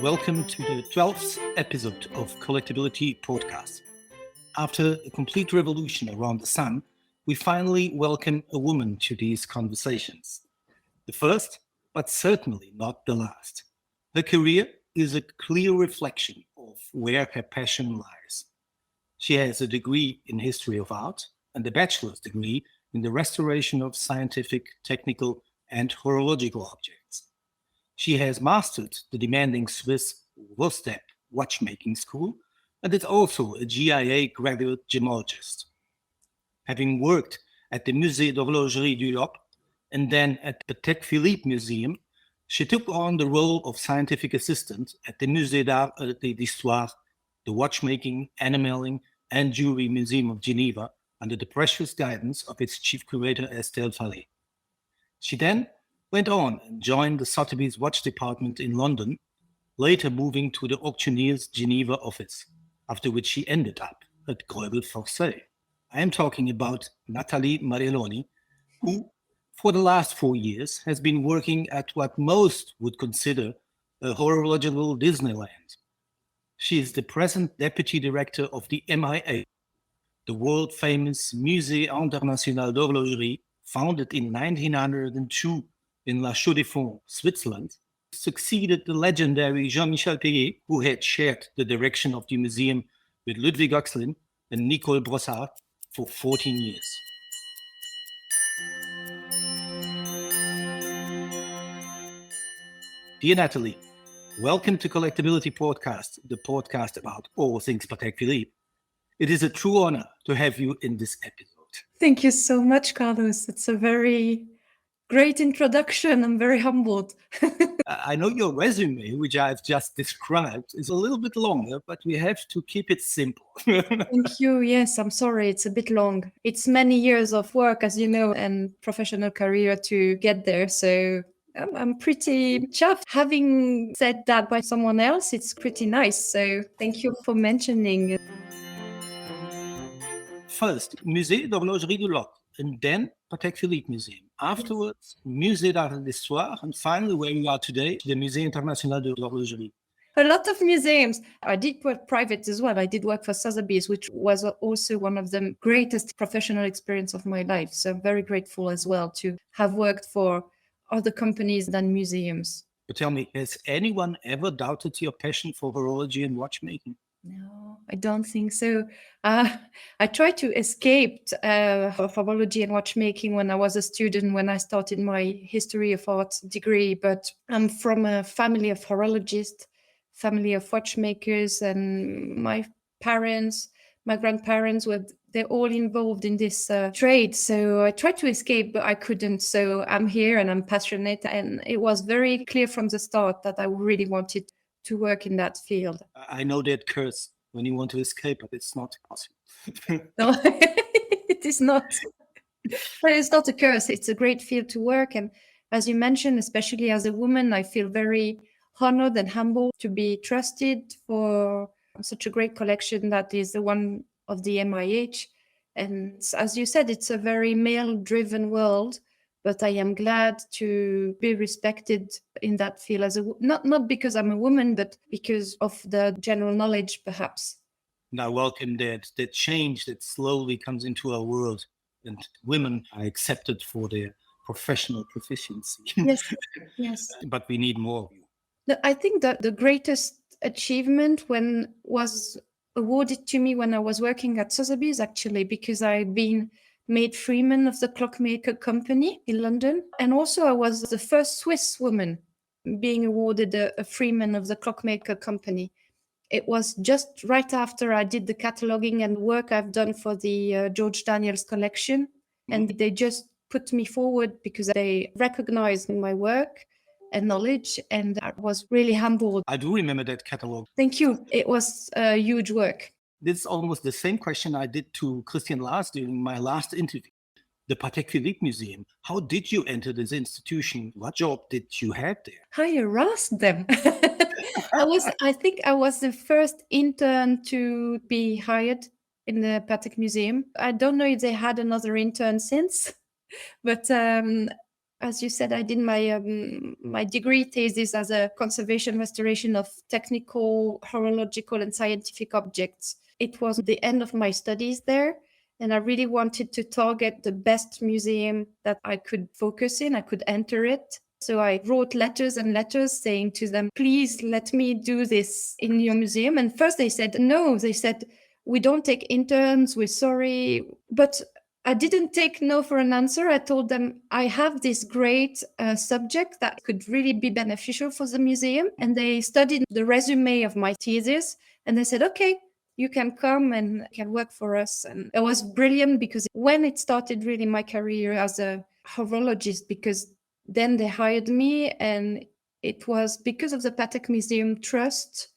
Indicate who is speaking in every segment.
Speaker 1: and welcome to the 12th episode of Collectability podcast. After a complete revolution around the sun, we finally welcome a woman to these conversations. The first, but certainly not the last. Her career is a clear reflection of where her passion lies. She has a degree in history of art and a bachelor's degree in the restoration of scientific, technical, and horological objects. She has mastered the demanding Swiss WOSTEP watchmaking school and is also a GIA Graduate Gemologist. Having worked at the Musée d'Horlogerie d'Europe and then at the Patek Philippe Museum, she took on the role of scientific assistant at the Musée d'Art et d'Histoire, the Watchmaking, Enameling, and Jewelry Museum of Geneva under the precious guidance of its chief curator Estelle Fallet. She then went on and joined the Sotheby's watch department in London, later moving to the Auctioneer's Geneva office, after which she ended up at Greubel Forsey. I am talking about Nathalie Marielloni, who, for the last 4 years, has been working at what most would consider a horological Disneyland. She is the present deputy director of the MIA, the world-famous Musée International d'Horlogerie, founded in 1902 in Chaux-de-Fonds, Switzerland, succeeded the legendary Jean-Michel Payet, who had shared the direction of the museum with Ludwig Oxlin and Nicole Brossard for 14 years. Dear Nathalie, welcome to Collectability Podcast, the podcast about all things Patek Philippe. It is a true honor to have you in this episode.
Speaker 2: Thank you so much, Carlos. It's a very great introduction. I'm very humbled.
Speaker 1: I know your resume, which I've just described, is a little bit longer, but we have to keep it simple.
Speaker 2: Thank you. Yes, I'm sorry. It's a bit long. It's many years of work, as you know, and professional career to get there. So I'm pretty chuffed. Having said that by someone else, it's pretty nice. So thank you for mentioning.
Speaker 1: First, Musée d'Horlogerie d'Europe, and then Patek Philippe Museum. Afterwards, Musée d'Art et d'Histoire, and finally, where we are today, the Musée International de l'Horlogerie.
Speaker 2: A lot of museums. I did work private as well. I did work for Sotheby's, which was also one of the greatest professional experience of my life. So I'm very grateful as well to have worked for other companies than museums.
Speaker 1: But tell me, has anyone ever doubted your passion for horology and watchmaking?
Speaker 2: No, I don't think so. I tried to escape horology and watchmaking when I was a student, when I started my history of art degree. But I'm from a family of horologists, family of watchmakers, and my parents, my grandparents they're all involved in this trade. So I tried to escape, but I couldn't. So I'm here and I'm passionate. And it was very clear from the start that I really wanted to work in that field.
Speaker 1: I know that curse when you want to escape, but it's not possible.
Speaker 2: No, it is not. But it's not a curse. It's a great field to work. And as you mentioned, especially as a woman, I feel very honored and humbled to be trusted for such a great collection that is the one of the MIH. And as you said, it's a very male-driven world. But I am glad to be respected in that field as not because I'm a woman, but because of the general knowledge, perhaps.
Speaker 1: And I welcome that change that slowly comes into our world, and women are accepted for their professional proficiency.
Speaker 2: Yes, yes.
Speaker 1: But we need more of you.
Speaker 2: I think that the greatest achievement was awarded to me when I was working at Sotheby's, actually, because I've been made Freeman of the Clockmaker Company in London. And also I was the first Swiss woman being awarded a Freeman of the Clockmaker Company. It was just right after I did the cataloging and work I've done for the George Daniels collection. And they just put me forward because they recognized my work and knowledge, and I was really humbled.
Speaker 1: I do remember that catalog.
Speaker 2: Thank you. It was a huge work.
Speaker 1: This is almost the same question I did to Christian Lars during my last interview. The Patek Philippe Museum. How did you enter this institution? What job did you have there?
Speaker 2: I harassed them. I think I was the first intern to be hired in the Patek Museum. I don't know if they had another intern since, but As you said, I did my degree thesis as a conservation restoration of technical, horological, and scientific objects. It was the end of my studies there, and I really wanted to target the best museum that I could focus in. I could enter it. So I wrote letters and letters saying to them, please let me do this in your museum. And first they said no. They said, we don't take interns. We're sorry. But I didn't take no for an answer. I told them I have this great subject that could really be beneficial for the museum. And they studied the resume of my thesis and they said, okay, you can come and can work for us. And it was brilliant because when it started really my career as a horologist, because then they hired me, and it was because of the Patek Museum Trust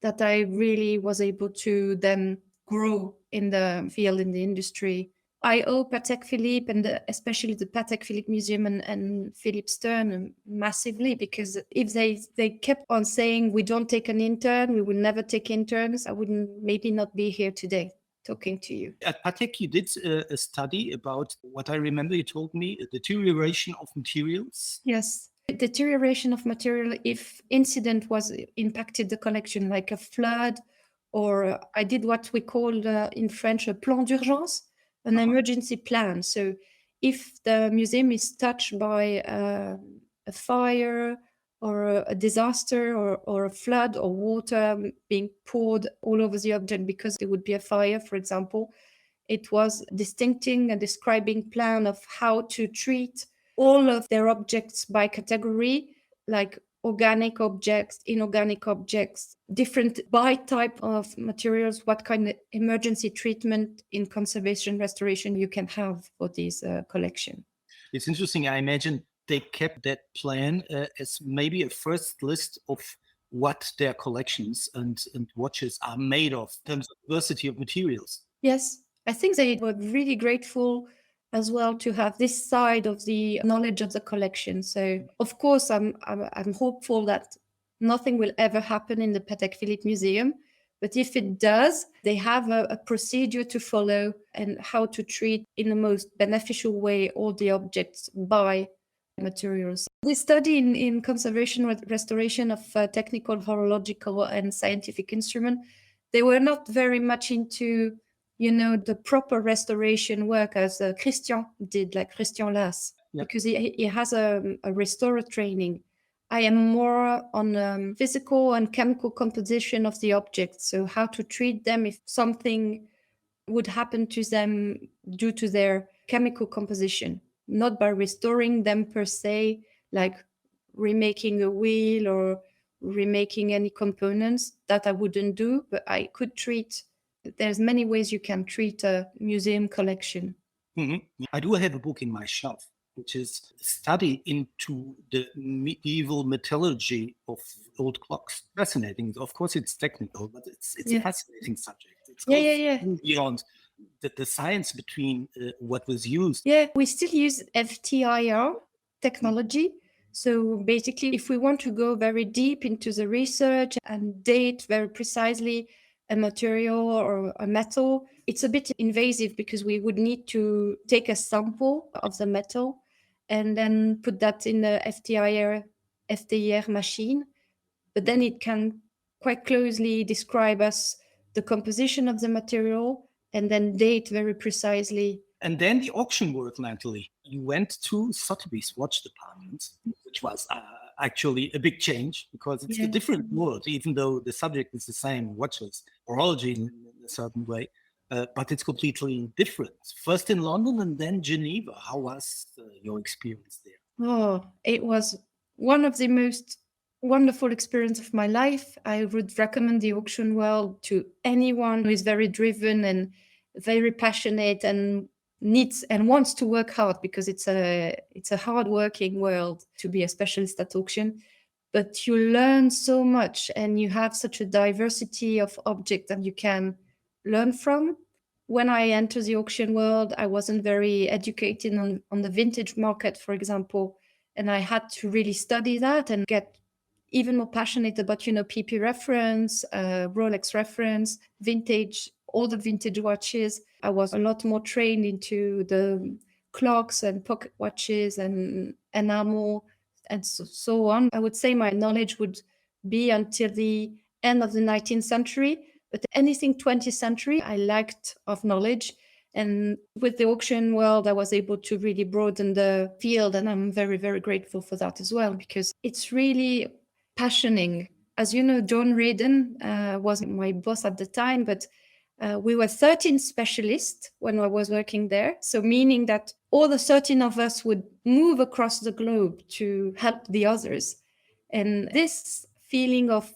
Speaker 2: that I really was able to then grow in the field, in the industry. I owe Patek Philippe and especially the Patek Philippe Museum and Philippe Stern massively, because if they kept on saying we don't take an intern, we will never take interns, I wouldn't maybe not be here today talking to you.
Speaker 1: At Patek, you did a study about what I remember you told me, deterioration of materials.
Speaker 2: Yes. Deterioration of material if incident was impacted the collection, like a flood, or I did what we call in French a plan d'urgence, an emergency plan. So if the museum is touched by a fire or a disaster or a flood or water being poured all over the object because there would be a fire, for example, it was distincting and describing plan of how to treat all of their objects by category, like organic objects, inorganic objects, different by type of materials, what kind of emergency treatment in conservation restoration you can have for this collection.
Speaker 1: It's interesting. I imagine they kept that plan as maybe a first list of what their collections and watches are made of in terms of diversity of materials.
Speaker 2: Yes, I think they were really grateful as well to have this side of the knowledge of the collection. So of course, I'm hopeful that nothing will ever happen in the Patek Philippe Museum. But if it does, they have a procedure to follow and how to treat in the most beneficial way all the objects by materials. This study in conservation restoration of technical, horological, and scientific instrument, they were not very much into the proper restoration work as Christian did, like Christian Lass, because he has a restorer training. I am more on physical and chemical composition of the objects. So how to treat them if something would happen to them due to their chemical composition, not by restoring them per se, like remaking a wheel or remaking any components. That I wouldn't do, but I could treat. There's many ways you can treat a museum collection.
Speaker 1: Mm-hmm. I do have a book in my shelf, which is a study into the medieval metallurgy of old clocks. Fascinating. Of course, it's technical, but it's a fascinating subject. It's beyond the science between what was used.
Speaker 2: Yeah, we still use FTIR technology. So basically, if we want to go very deep into the research and date very precisely a material or a metal, it's a bit invasive because we would need to take a sample of the metal and then put that in the FTIR machine. But then it can quite closely describe us the composition of the material and then date very precisely.
Speaker 1: And then the auction work, Nathalie. You went to Sotheby's watch department, which was actually a big change because it's a different world, even though the subject is the same, watches, horology in a certain way, but it's completely different. First in London and then Geneva. How was your experience there?
Speaker 2: Oh, it was one of the most wonderful experience of my life. I would recommend the auction world to anyone who is very driven and very passionate and needs and wants to work hard, because it's a hard working world to be a specialist at auction. But you learn so much and you have such a diversity of objects that you can learn from. When I entered the auction world, I wasn't very educated on the vintage market, for example, and I had to really study that and get even more passionate about, PP reference, Rolex reference, vintage, all the vintage watches. I was a lot more trained into the clocks and pocket watches and enamel and so on. I would say my knowledge would be until the end of the 19th century, but anything 20th century, I lacked of knowledge. And with the auction world, I was able to really broaden the field. And I'm very, very grateful for that as well, because it's really passioning. As you know, John Redden was my boss at the time, but we were 13 specialists when I was working there. So meaning that all the 13 of us would move across the globe to help the others. And this feeling of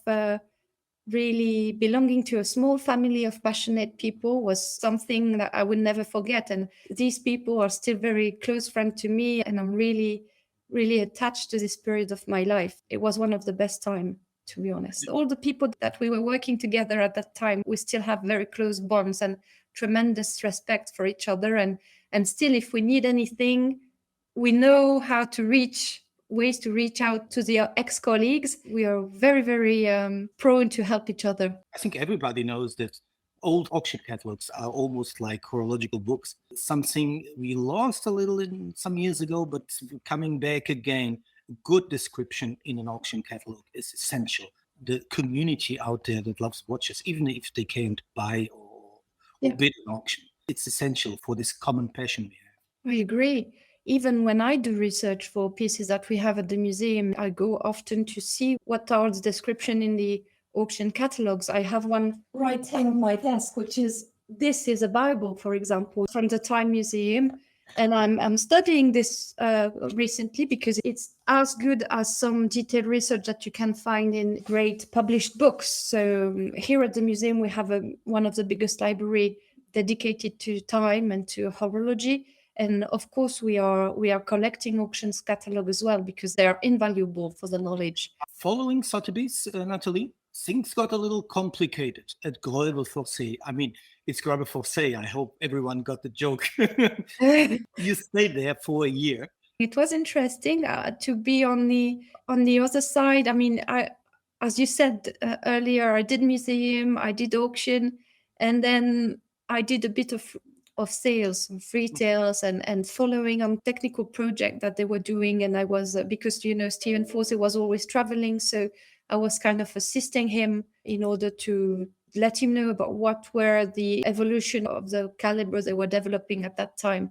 Speaker 2: really belonging to a small family of passionate people was something that I would never forget. And these people are still very close friends to me. And I'm really, really attached to this period of my life. It was one of the best times, to be honest. All the people that we were working together at that time, we still have very close bonds and tremendous respect for each other. And still, if we need anything, we know how to reach ways to reach out to the ex-colleagues. We are very, very prone to help each other.
Speaker 1: I think everybody knows that old auction catalogs are almost like horological books, something we lost a little in some years ago, but coming back again. Good description in an auction catalog is essential. The community out there that loves watches, even if they can't buy or bid an auction, it's essential for this common passion we have.
Speaker 2: I agree. Even when I do research for pieces that we have at the museum, I go often to see what are the description in the auction catalogs. I have one right here on my desk, which is, this is a Bible, for example, from the Time Museum. And I'm studying this recently because it's as good as some detailed research that you can find in great published books. So here at the museum, we have one of the biggest library dedicated to time and to horology. And of course, we are collecting auctions catalog as well, because they are invaluable for the knowledge.
Speaker 1: Following Sotheby's, Nathalie, things got a little complicated at Greuel Forsey. I mean, it's Greuel Forsey. I hope everyone got the joke. You stayed there for a year.
Speaker 2: It was interesting to be on the other side. I mean, as you said earlier, I did museum, I did auction, and then I did a bit of sales, of retails, and following on technical project that they were doing. And I was, because, Stephen Forsey was always traveling, so I was kind of assisting him in order to let him know about what were the evolution of the caliber they were developing at that time.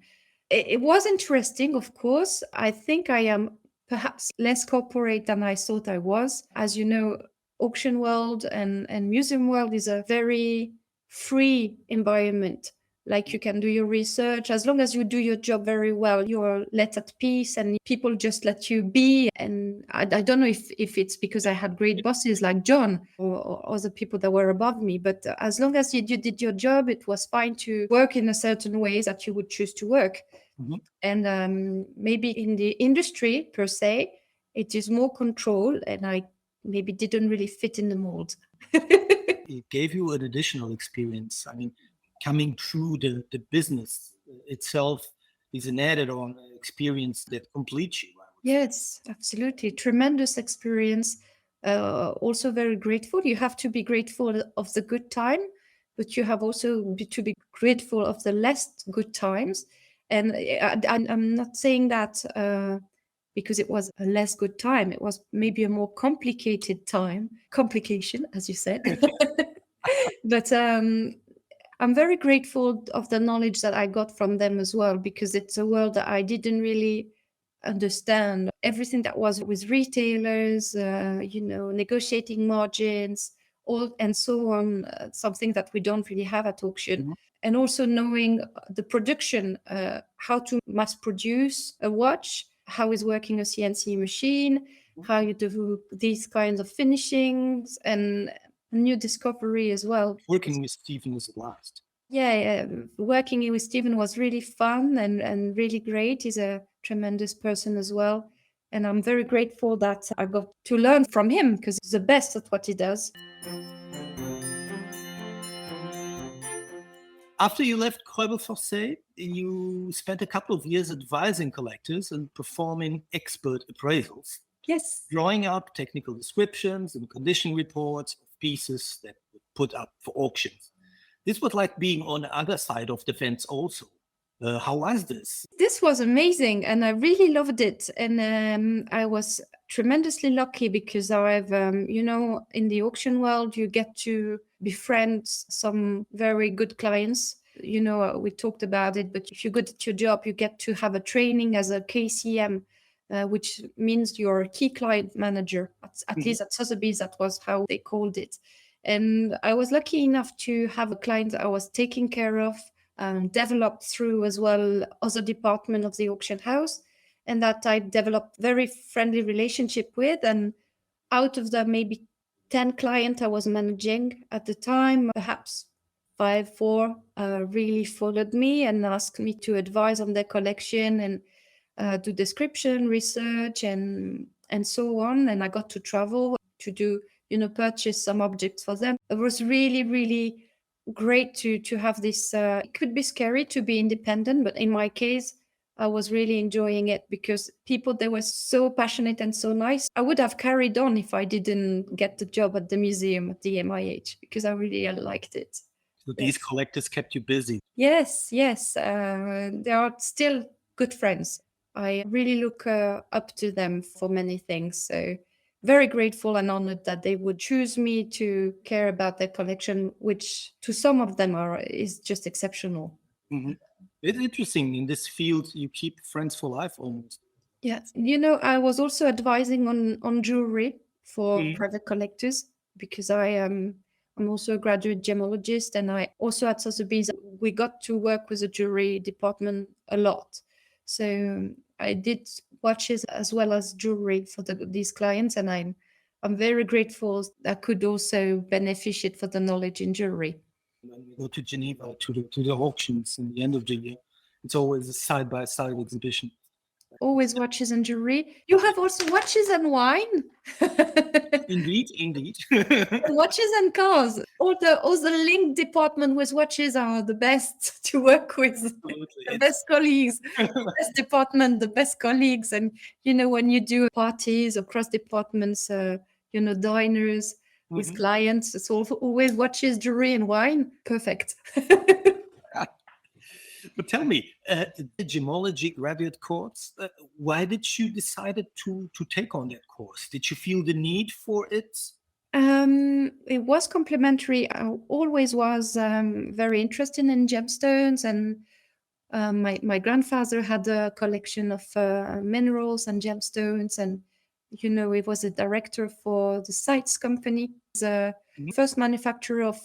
Speaker 2: It was interesting, of course. I think I am perhaps less corporate than I thought I was. As you know, auction world and museum world is a very free environment. Like, you can do your research. As long as you do your job very well, you're let at peace and people just let you be. And I don't know if it's because I had great bosses like John or other people that were above me, but as long as you did your job, it was fine to work in a certain way that you would choose to work. Mm-hmm. And maybe in the industry per se, it is more control, and I maybe didn't really fit in the mold.
Speaker 1: It gave you an additional experience. I mean, coming through the business itself is an added on experience that completes you.
Speaker 2: Yes, absolutely. Tremendous experience. Also very grateful. You have to be grateful of the good time, but you have also to be grateful of the less good times. And I'm not saying that because it was a less good time. It was maybe a more complicated time. Complication, as you said. But I'm very grateful of the knowledge that I got from them as well, because it's a world that I didn't really understand. Everything that was with retailers, negotiating margins, all and so on, something that we don't really have at auction. Mm-hmm. And also knowing the production, how to mass produce a watch, how is working a CNC machine, how you do these kinds of finishings, and new discovery as well.
Speaker 1: Working with Stephen is a blast.
Speaker 2: Yeah, working with Stephen was really fun and really great. He's a tremendous person as well. And I'm very grateful that I got to learn from him, because he's the best at what he does.
Speaker 1: After you left Greuel Forsey, you spent a couple of years advising collectors and performing expert appraisals.
Speaker 2: Yes.
Speaker 1: Drawing up technical descriptions and condition reports of pieces that were put up for auctions. This was like being on the other side of the fence also. How was this?
Speaker 2: This was amazing, and I really loved it. And I was tremendously lucky because I've, in the auction world, you get to befriend some very good clients. We talked about it, but if you're good at your job, you get to have a training as a KCM, which means you're a key client manager. At least at Sotheby's, that was how they called it. And I was lucky enough to have a client I was taking care of, developed through as well other department of the auction house, and that I developed very friendly relationship with. And out of the maybe 10 clients I was managing at the time, perhaps 4 really followed me and asked me to advise on their collection and do description, research, and so on. And I got to travel to do, purchase some objects for them. It was really, really great to have this. It could be scary to be independent, but in my case, I was really enjoying it because people, they were so passionate and so nice. I would have carried on if I didn't get the job at the museum at the MIH because I really liked it.
Speaker 1: So these collectors kept you busy.
Speaker 2: Yes. They are still good friends. I really look up to them for many things. So very grateful and honored that they would choose me to care about their collection, which to some of them is just exceptional.
Speaker 1: Mm-hmm. It's interesting. In this field, you keep friends for life almost.
Speaker 2: Yes. I was also advising on jewelry for private collectors because I'm also a graduate gemologist, and I also at Sotheby's we got to work with the jewelry department a lot. So I did watches as well as jewelry for these clients, and I'm very grateful I could also benefit for the knowledge in jewelry.
Speaker 1: When we go to Geneva to the auctions in the end of the year, it's always a side-by-side exhibition.
Speaker 2: Always watches and jewelry. You have also watches and wine.
Speaker 1: Indeed.
Speaker 2: Watches and cars. All the link department with watches are the best to work with.
Speaker 1: Absolutely.
Speaker 2: The best colleagues, the best department, the best colleagues. And when you do parties across departments, diners with clients, it's always watches, jewelry, and wine. Perfect.
Speaker 1: But tell me, the gemology graduate course, why did you decide to take on that course? Did you feel the need for it?
Speaker 2: It was complementary. I always was very interested in gemstones, and my grandfather had a collection of minerals and gemstones, and he was a director for the Sites company, the first manufacturer of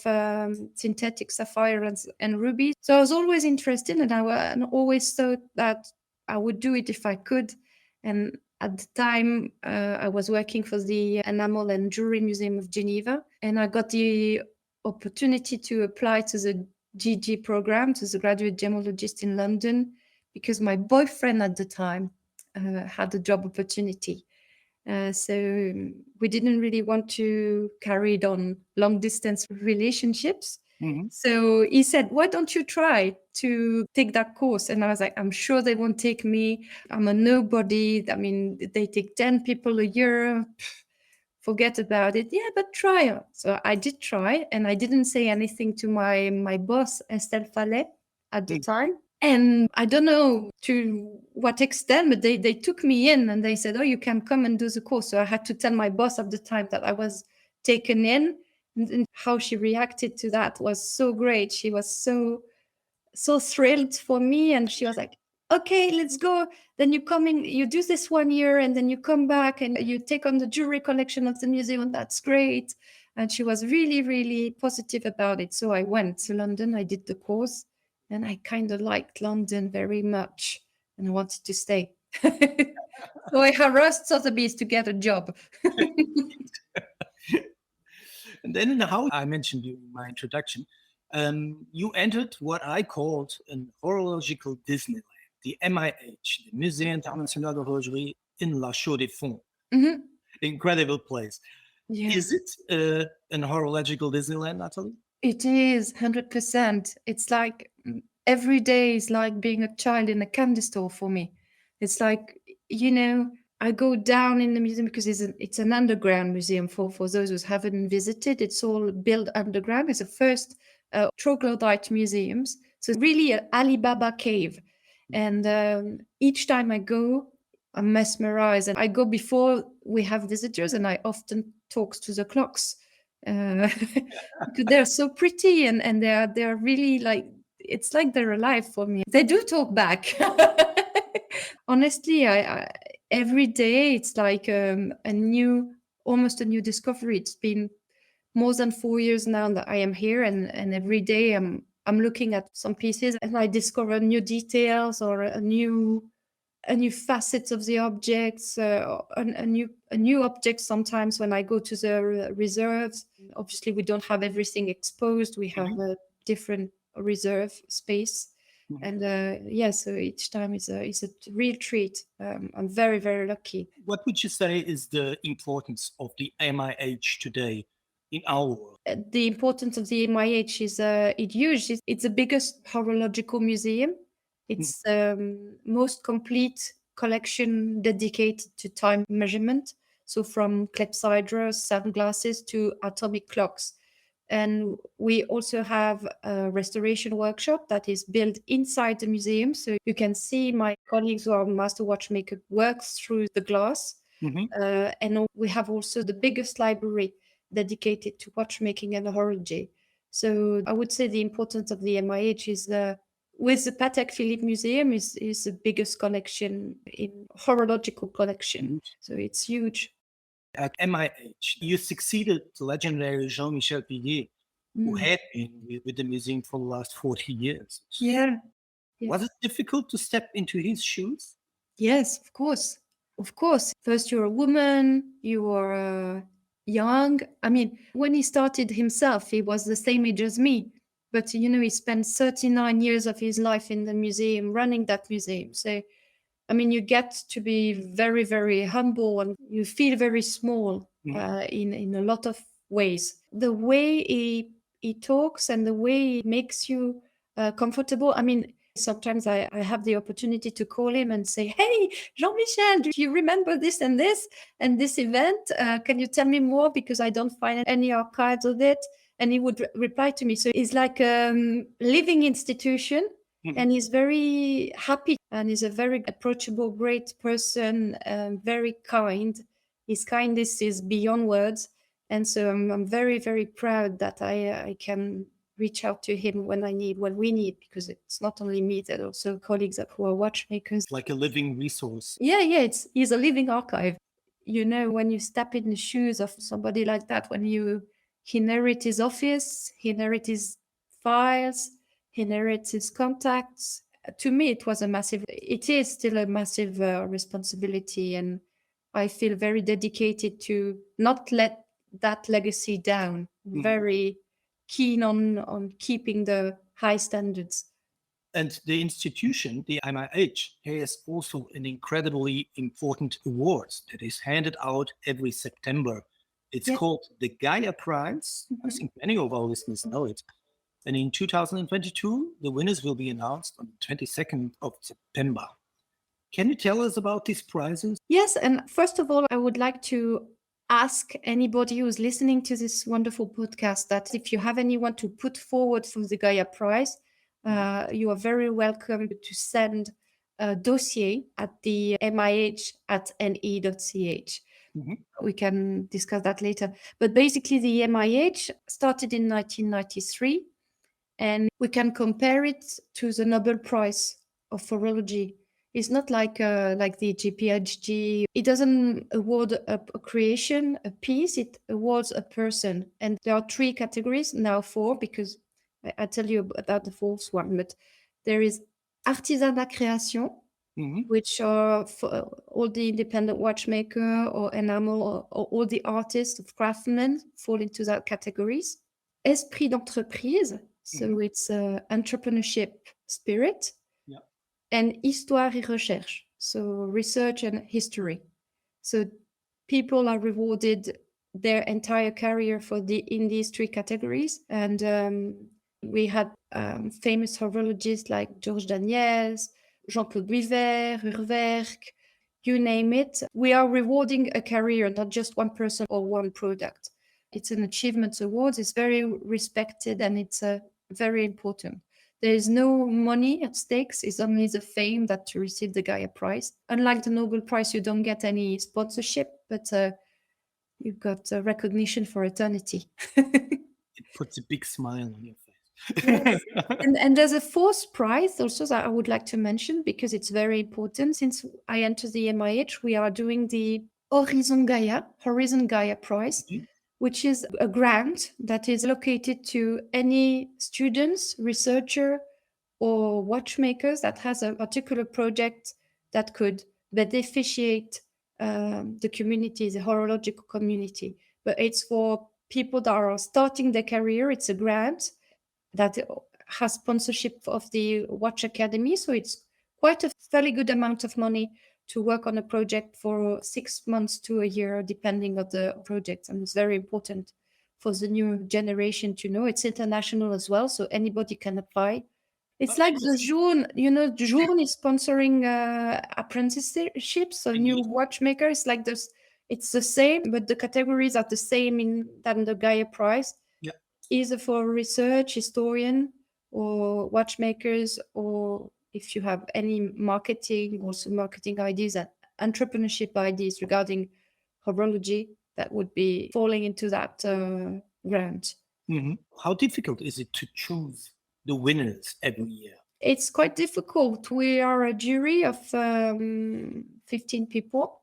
Speaker 2: synthetic sapphires and rubies. So I was always interested, and I always thought that I would do it if I could. And at the time, I was working for the Enamel and Jewelry Museum of Geneva, and I got the opportunity to apply to the GG program, to the Graduate Gemologist in London, because my boyfriend at the time had a job opportunity. So we didn't really want to carry it on long distance relationships. So he said, why don't you try to take that course? And I was like, I'm sure they won't take me. I'm a nobody. I mean, they take 10 people a year. Forget about it. Yeah, but try. So I did try, and I didn't say anything to my boss, Estelle Fallet, at the time. And I don't know to what extent, but they took me in and they said, oh, you can come and do the course. So I had to tell my boss at the time that I was taken in, and how she reacted to that was so great. She was so thrilled for me, and she was like, okay, let's go. Then you do this 1 year, and then you come back and you take on the jewelry collection of the museum. That's great. And she was really, really positive about it. So I went to London, I did the course, and I kind of liked London very much, and I wanted to stay. So I harassed Sotheby's to get a job.
Speaker 1: And then how I mentioned during my introduction, you entered what I called an horological Disneyland, the MIH, the Musée International d'Horlogerie in La Chaux-de-Fonds. Incredible place.
Speaker 2: Yeah.
Speaker 1: Is it an horological Disneyland, Nathalie?
Speaker 2: It is 100%. It's like every day is like being a child in a candy store for me. It's like, I go down in the museum because it's an underground museum for those who haven't visited. It's all built underground. It's the first troglodyte museums. So really an Alibaba cave. And each time I go, I'm mesmerized. And I go before we have visitors, and I often talk to the clocks because they're so pretty, and they're really like, it's like they're alive for me. They do talk back. Honestly, I every day it's like almost a new discovery. It's been more than 4 years now that I am here, and every day I'm looking at some pieces and I discover new details or a new facet of the objects, a new object. Sometimes when I go to the reserves, obviously we don't have everything exposed. We have a different reserve space. And so each time is a real treat. I'm very, very lucky.
Speaker 1: What would you say is the importance of the MIH today in our world?
Speaker 2: The importance of the MIH is huge. It's the biggest horological museum. It's most complete collection dedicated to time measurement. So from clepsydras, sunglasses to atomic clocks. And we also have a restoration workshop that is built inside the museum. So you can see my colleagues who are master watchmaker work through the glass. And we have also the biggest library dedicated to watchmaking and horology. So I would say the importance of the MIH is with the Patek Philippe Museum is the biggest collection in horological collection. So it's huge.
Speaker 1: At MIH, you succeeded the legendary Jean-Michel Piguet, who had been with the museum for the last 40 years.
Speaker 2: Yeah.
Speaker 1: Was it difficult to step into his shoes?
Speaker 2: Yes, of course. Of course. First, you're a woman, you are young. I mean, when he started himself, he was the same age as me. But, he spent 39 years of his life in the museum, running that museum. So, I mean, you get to be very, very humble, and you feel very small in a lot of ways. The way he talks and the way he makes you comfortable. I mean, sometimes I have the opportunity to call him and say, "Hey, Jean-Michel, do you remember this and this event? Can you tell me more? Because I don't find any archives of it." And he would reply to me. So it's like a living institution. And he's very happy, and he's a very approachable, great person, very kind. His kindness is beyond words. And so I'm very, very proud that I can reach out to him when we need, because it's not only me, but also colleagues who are watchmakers.
Speaker 1: Like a living resource.
Speaker 2: Yeah, he's a living archive. When you step in the shoes of somebody like that, when you inherit his office, inherit his files, inherit his contacts, to me it is still a massive responsibility, and I feel very dedicated to not let that legacy down. Very keen on keeping the high standards.
Speaker 1: And the institution, the MIH, has also an incredibly important award that is handed out every September. It's called the GIA Prize. I think many of our listeners know it. And in 2022, the winners will be announced on the 22nd of September. Can you tell us about these prizes?
Speaker 2: Yes, and first of all, I would like to ask anybody who's listening to this wonderful podcast that if you have anyone to put forward for the GIA Prize, you are very welcome to send a dossier at the mih@ne.ch. We can discuss that later. But basically, the MIH started in 1993, and we can compare it to the Nobel Prize of Virology. It's not like the GPHG. It doesn't award a creation, a piece. It awards a person. And there are 3 categories, now 4, because I tell you about the 4th one. But there is artisanat création, which are for all the independent watchmaker or enamel or all the artists of craftsmen fall into that categories. Esprit d'entreprise, so it's entrepreneurship spirit. And histoire et recherche, so research and history. So people are rewarded their entire career in these 3 categories. And we had famous horologists like Georges Daniels, Jean-Claude Biver, Urwerk, you name it. We are rewarding a career, not just one person or one product. It's an achievements award. It's very respected, and it's a Very important. There is no money at stakes. It's only the fame that to receive the GIA Prize. Unlike the Nobel Prize, you don't get any sponsorship, but you've got recognition for eternity.
Speaker 1: It puts a big smile on your face.
Speaker 2: Yes. And there's a fourth prize also that I would like to mention because it's very important. Since I entered the MIH, we are doing the Horizon Gaia Prize, which is a grant that is allocated to any students, researcher, or watchmakers that has a particular project that could beneficiate the community, the horological community. But it's for people that are starting their career. It's a grant that has sponsorship of the Watch Academy. So it's quite a fairly good amount of money to work on a project for 6 months to a year, depending on the project. And it's very important for the new generation to know. It's international as well, so anybody can apply. It's like the Journe, Journe is sponsoring apprenticeships, so new watchmaker. It's like this. It's the same, but the categories are the same than the Gaia Prize.
Speaker 1: Yeah.
Speaker 2: Either for research, historian, or watchmakers, or if you have any marketing ideas and entrepreneurship ideas regarding horology, that would be falling into that grant.
Speaker 1: Mm-hmm. How difficult is it to choose the winners every year?
Speaker 2: It's quite difficult. We are a jury of 15 people,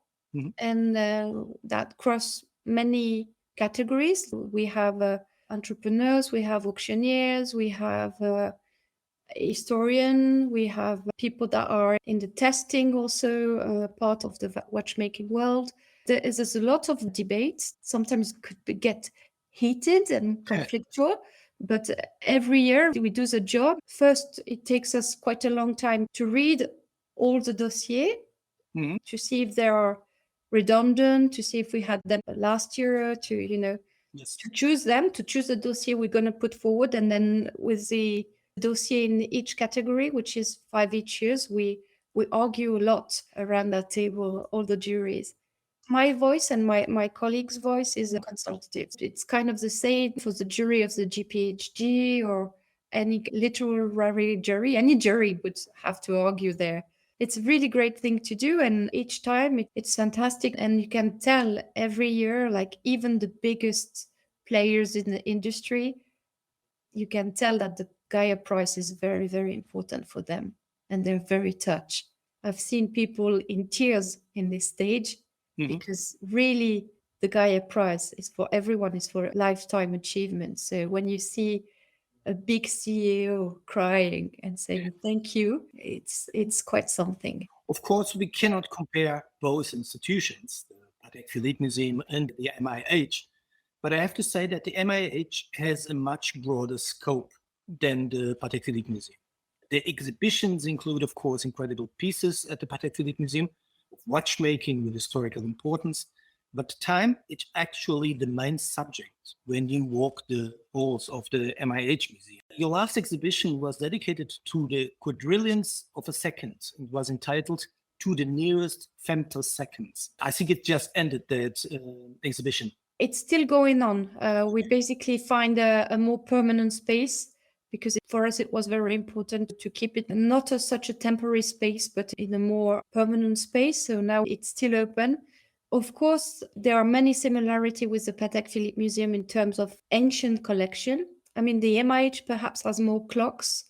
Speaker 2: and that cross many categories. We have entrepreneurs, we have auctioneers, we have historian, we have people that are in the testing, also part of the watchmaking world. There's a lot of debates. Sometimes it could get heated and conflictual, but every year we do the job. First, it takes us quite a long time to read all the dossiers, to see if they are redundant, to see if we had them last year, to choose them, to choose the dossier we're going to put forward. And then with the dossier in each category, which is 5 each years, we argue a lot around that table, all the juries. My voice and my colleague's voice is consultative. It's kind of the same for the jury of the GPHG or any literary jury. Any jury would have to argue there. It's a really great thing to do, and each time it's fantastic. And you can tell every year, like even the biggest players in the industry, you can tell that the Gaia Prize is very, very important for them, and they're very touched. I've seen people in tears in this stage because really the Gaia Prize is for everyone, is for lifetime achievement. So when you see a big CEO crying and saying thank you, it's quite something.
Speaker 1: Of course, we cannot compare both institutions, the Patek Philippe Museum and the MIH, but I have to say that the MIH has a much broader scope than the Patek Philippe Museum. The exhibitions include, of course, incredible pieces at the Patek Philippe Museum of watchmaking with historical importance, but time is actually the main subject when you walk the halls of the MIH Museum. Your last exhibition was dedicated to the quadrillions of a second. It was entitled To the Nearest Femtoseconds. I think it just ended that exhibition.
Speaker 2: It's still going on. We basically find a more permanent space because for us it was very important to keep it not such a temporary space, but in a more permanent space. So now it's still open. Of course, there are many similarities with the Patek Philippe Museum in terms of ancient collection. I mean, the MIH perhaps has more clocks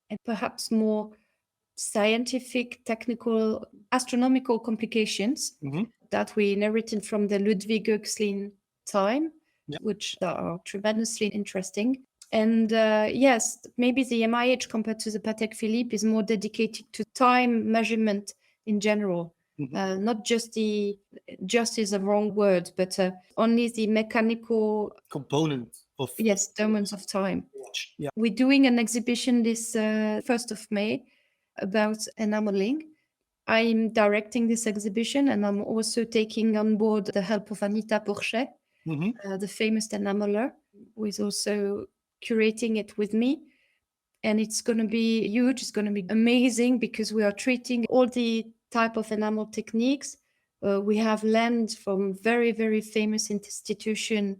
Speaker 2: and perhaps more scientific, technical, astronomical complications that we inherited from the Ludwig Oechslin time, which are tremendously interesting. And yes, maybe the MIH compared to the Patek Philippe is more dedicated to time measurement in general. Not just is a wrong word, but only the mechanical
Speaker 1: component of
Speaker 2: domains of time.
Speaker 1: Yeah.
Speaker 2: We're doing an exhibition this 1st of May about enameling. I'm directing this exhibition, and I'm also taking on board the help of Anita Porchet, the famous enameler, who is also curating it with me. And it's going to be huge. It's going to be amazing because we are treating all the type of enamel techniques. We have lens from very, very famous institution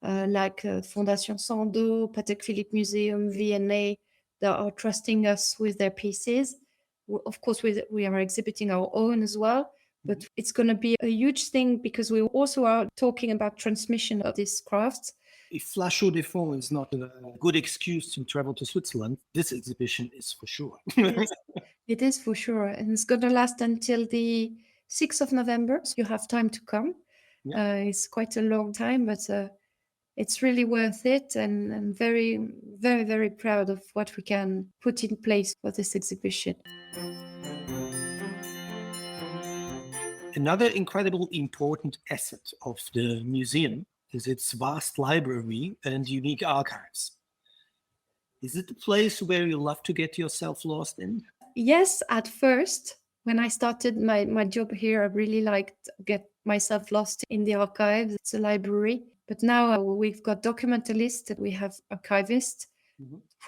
Speaker 2: like Fondation Sando, Patek Philippe Museum, V&A, that are trusting us with their pieces. Of course, we are exhibiting our own as well, but it's going to be a huge thing because we also are talking about transmission of these crafts.
Speaker 1: If La Chaux-de-Fonds is not a good excuse to travel to Switzerland, this exhibition is for sure.
Speaker 2: Yes, it is for sure. And it's going to last until the 6th of November. So you have time to come.
Speaker 1: Yeah.
Speaker 2: It's quite a long time, but it's really worth it. And I'm very, very, very proud of what we can put in place for this exhibition.
Speaker 1: Another incredible important asset of the museum is its vast library and unique archives. Is it a place where you love to get yourself lost in?
Speaker 2: Yes, at first, when I started my job here, I really liked get myself lost in the archives. It's a library. But now we've got documentalists, we have archivists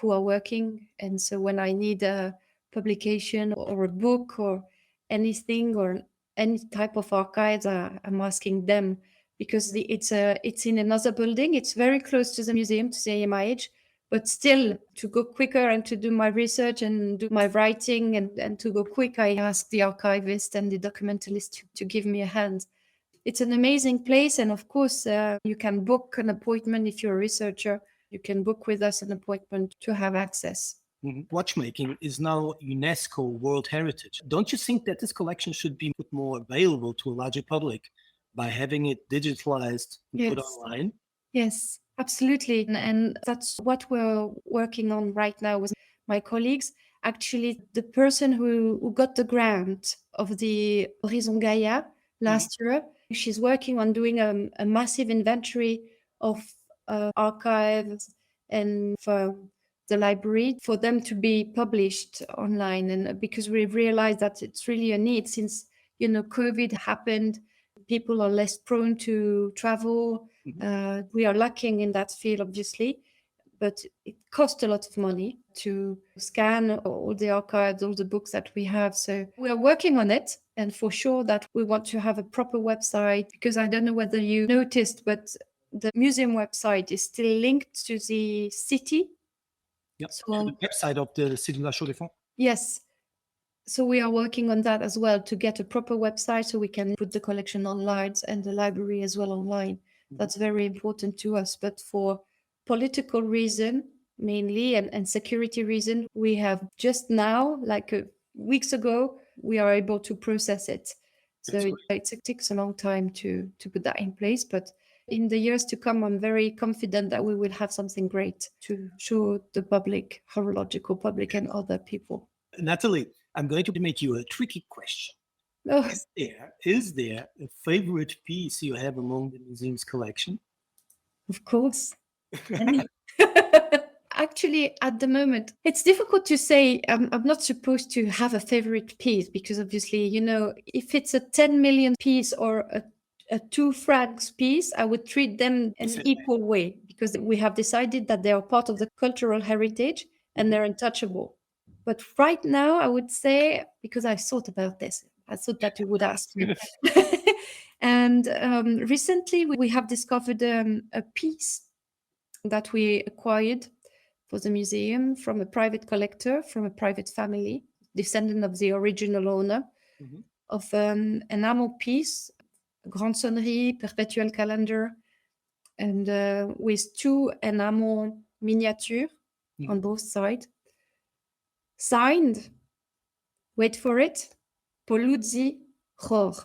Speaker 2: who are working. And so when I need a publication or a book or anything or any type of archives, I'm asking them because it's in another building. It's very close to the museum, to the AMIH. But still, to go quicker and to do my research and do my writing and to go quick, I ask the archivist and the documentalist to give me a hand. It's an amazing place. And of course, you can book an appointment if you're a researcher. You can book with us an appointment to have access.
Speaker 1: Watchmaking is now UNESCO World Heritage. Don't you think that this collection should be put more available to a larger public by having it digitalized and put online?
Speaker 2: Yes, absolutely. And that's what we're working on right now with my colleagues. Actually, the person who got the grant of the Horizon Gaia last year, she's working on doing a massive inventory of archives and for the library for them to be published online. And because we realized that it's really a need since, COVID happened, people are less prone to travel. We are lacking in that field, obviously, but it costs a lot of money to scan all the archives, all the books that we have. So we are working on it. And for sure that we want to have a proper website, because I don't know whether you noticed, but the museum website is still linked to the city.
Speaker 1: Yep. So the website of the Cité de la Chaux-de-Fonds.
Speaker 2: Yes. So we are working on that as well to get a proper website so we can put the collection online and the library as well online. That's very important to us. But for political reason, mainly, and security reason, we have just now, like weeks ago, we are able to process it. So it takes a long time to put that in place. But in the years to come, I'm very confident that we will have something great to show the public, horological public and other people.
Speaker 1: Nathalie, I'm going to make you a tricky question.
Speaker 2: Oh.
Speaker 1: Is there a favorite piece you have among the museum's collection?
Speaker 2: Of course. Actually, at the moment, it's difficult to say. I'm not supposed to have a favorite piece because obviously, if it's a 10 million piece or a 2 francs piece, I would treat them in an equal way because we have decided that they are part of the cultural heritage and they're untouchable. But right now, I would say, because I thought about this, I thought that you would ask me. And recently, we have discovered a piece that we acquired for the museum from a private collector, from a private family, descendant of the original owner, of an enamel piece, a Grande Sonnerie, perpetual calendar, and with 2 enamel miniatures on both sides. Signed, wait for it, Poluzzi Rohr.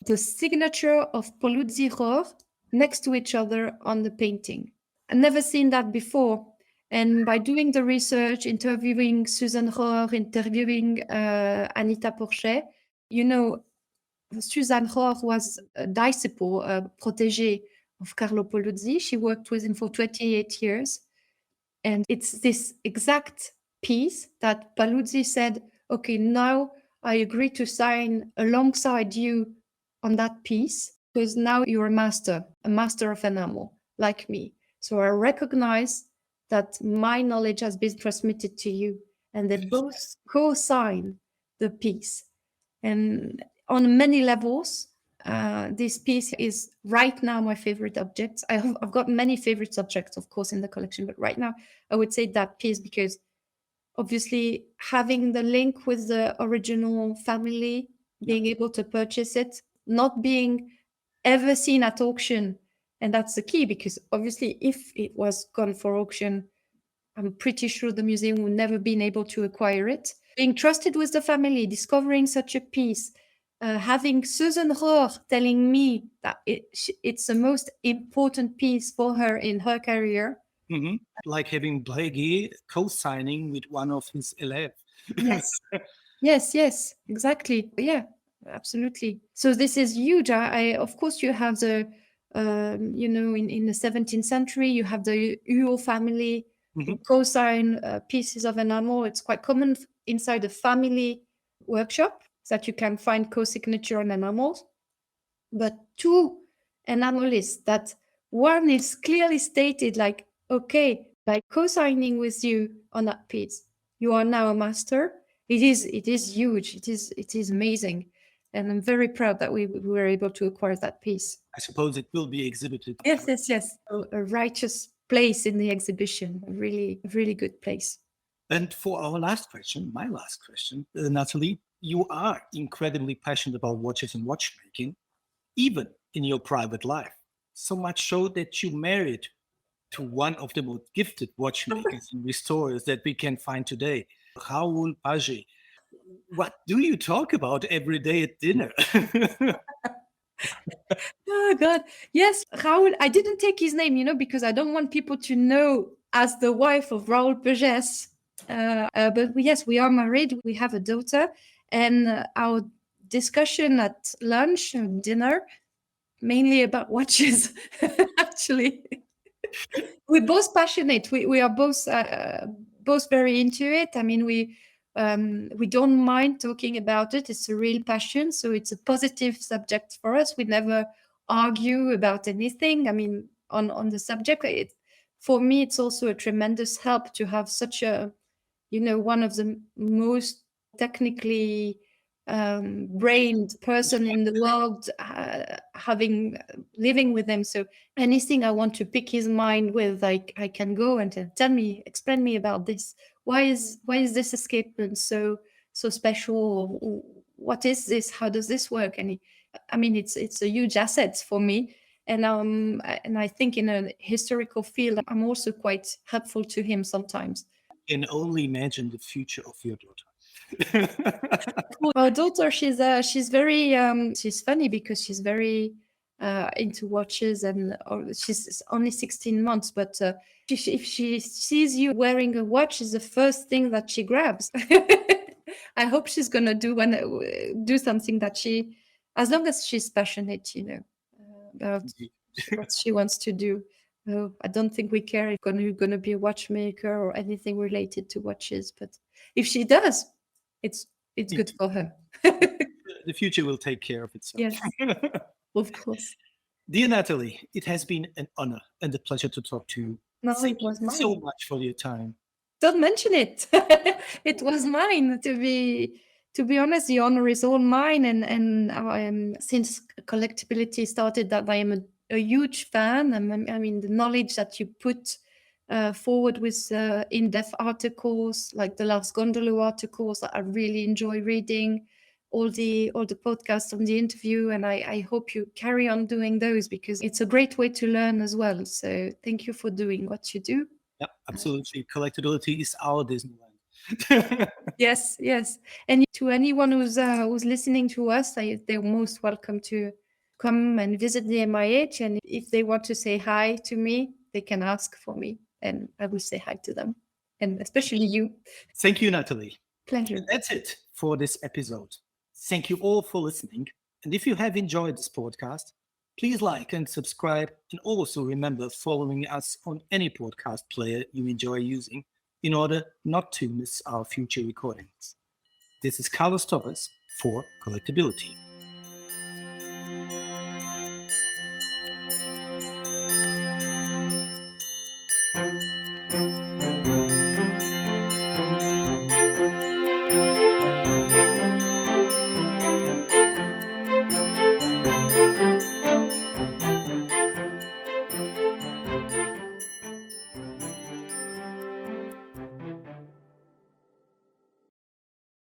Speaker 2: The signature of Poluzzi Rohr next to each other on the painting. I've never seen that before. And by doing the research, interviewing Suzanne Rohr, interviewing Anita Porchet, Suzanne Rohr was a disciple, a protégée of Carlo Poluzzi. She worked with him for 28 years. And it's this exact piece that Paluzzi said, okay, now I agree to sign alongside you on that piece because now you're a master of enamel, like me. So I recognize that my knowledge has been transmitted to you, and they both co-sign the piece. And on many levels, This piece is right now my favorite object. I've got many favorite subjects, of course, in the collection, but right now I would say that piece, because obviously having the link with the original family, being able to purchase it, not being ever seen at auction. And that's the key, because obviously if it was gone for auction, I'm pretty sure the museum would never been able to acquire it. Being trusted with the family, discovering such a piece, having Susan Rohr telling me that it's the most important piece for her in her career.
Speaker 1: Mm-hmm. Like having Breguet co-signing with one of his élèves.
Speaker 2: Yes, exactly. Yeah, absolutely. So this is huge. I of course, you have the, in the 17th century, you have the Huot family who co-sign pieces of enamel. It's quite common inside a family workshop that you can find co-signature on enamels. But two enamelists, that one is clearly stated like, okay, by co-signing with you on that piece, you are now a master. It is huge. It is amazing. And I'm very proud that we were able to acquire that piece.
Speaker 1: I suppose it will be exhibited.
Speaker 2: Yes. A righteous place in the exhibition. A really good place.
Speaker 1: And for our last question, my last question, Nathalie, you are incredibly passionate about watches and watchmaking, even in your private life. So much so that you married to one of the most gifted watchmakers and restorers that we can find today, Raoul Page. What do you talk about every day at dinner?
Speaker 2: Oh God, yes, Raoul. I didn't take his name, because I don't want people to know as the wife of Raoul Pages. But yes, we are married. We have a daughter, and our discussion at lunch and dinner mainly about watches. Actually, we're both passionate. We are both very into it. I mean, we don't mind talking about it. It's a real passion, so it's a positive subject for us. We never argue about anything. I mean, on the subject, for me, it's also a tremendous help to have such a, one of the most technically brained person in the world, living with him. So anything I want to pick his mind with, like, I can go and explain me about this. Why is this escapement so special? What is this? How does this work? And it's a huge asset for me. And I think in a historical field, I'm also quite helpful to him sometimes.
Speaker 1: Can only imagine the future of your daughter.
Speaker 2: Our daughter, she's very she's funny because she's very into watches, and she's only 16 months, but if she sees you wearing a watch, is the first thing that she grabs. I hope she's gonna do something that she, as long as she's passionate, about what she wants to do. I don't think we care if you're gonna be a watchmaker or anything related to watches, but if she does, it's good for her.
Speaker 1: The future will take care of itself.
Speaker 2: Yes, of course.
Speaker 1: Dear Nathalie, it has been an honor and a pleasure to talk to you.
Speaker 2: No,
Speaker 1: Thank
Speaker 2: it was
Speaker 1: you
Speaker 2: mine.
Speaker 1: so much for your time.
Speaker 2: Don't mention it. It was mine. To be honest, the honor is all mine, and I am, since Collectability started, that I am a huge fan. I mean, the knowledge that you put forward with in-depth articles, like the Lars Gondolo articles that I really enjoy reading, all the podcasts on the interview, and I hope you carry on doing those, because it's a great way to learn as well. So thank you for doing what you do.
Speaker 1: Yeah, absolutely. Collectability is our Disneyland.
Speaker 2: Yes. And to anyone who's listening to us, they're most welcome to come and visit the MIH. And if they want to say hi to me, they can ask for me, and I will say hi to them, and especially you.
Speaker 1: Thank you, Nathalie.
Speaker 2: Pleasure.
Speaker 1: And that's it for this episode. Thank you all for listening. And if you have enjoyed this podcast, please like and subscribe, and also remember following us on any podcast player you enjoy using in order not to miss our future recordings. This is Carlos Torres for Collectability.